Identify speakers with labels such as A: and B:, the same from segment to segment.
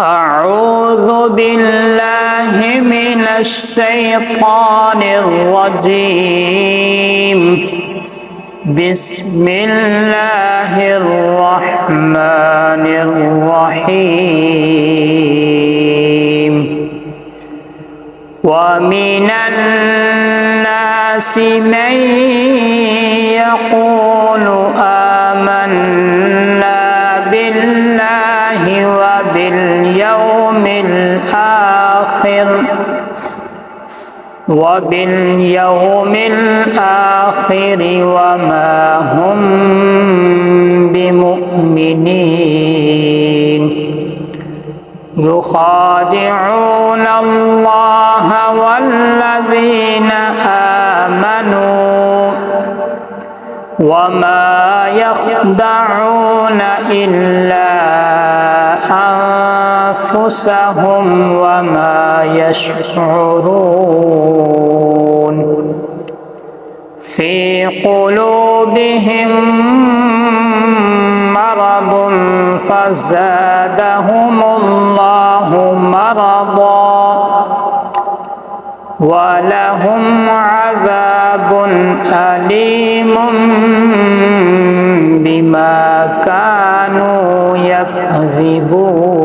A: أعوذ بالله من الشيطان الرجيم. بسم الله الرحمن الرحيم. ومن الناس من يقول آمنا بالله وباليوم الآخر وما هم بمؤمنين يخادعون الله والذين آمنوا وما يخدعون إلا أنفسهم وما يشعرون. في قلوبهم مرض فزادهم الله مرضا ولهم عذاب أليم بما كانوا يكذبون.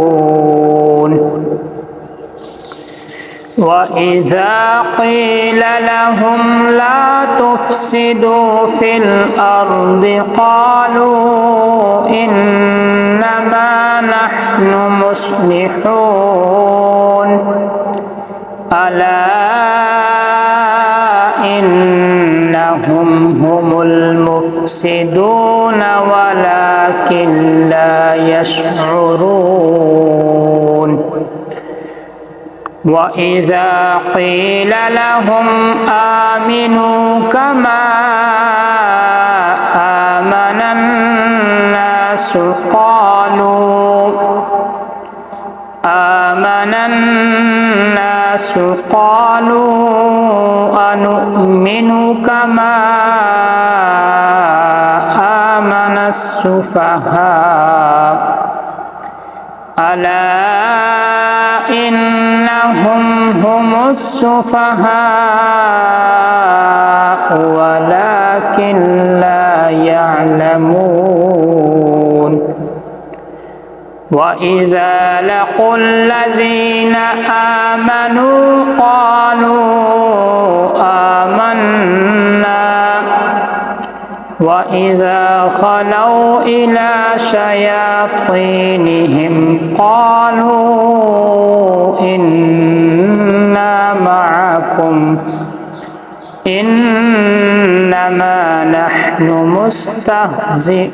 A: وإذا قيل لهم لا تفسدوا في الأرض قالوا إنما نحن مصلحون ألا إنهم هم المفسدون ولكن لا يشعرون. وإذا قيل لهم آمنوا كما آمن الناس قالوا أنؤمن كما آمن السفهاء ألا إنهم هم السفهاء ولكن لا يعلمون. وإذا لقوا الذين آمنوا قالوا آمنا وإذا خلوا إلى شياطينهم قالوا إنا معكم إنما نحن مستهزئون.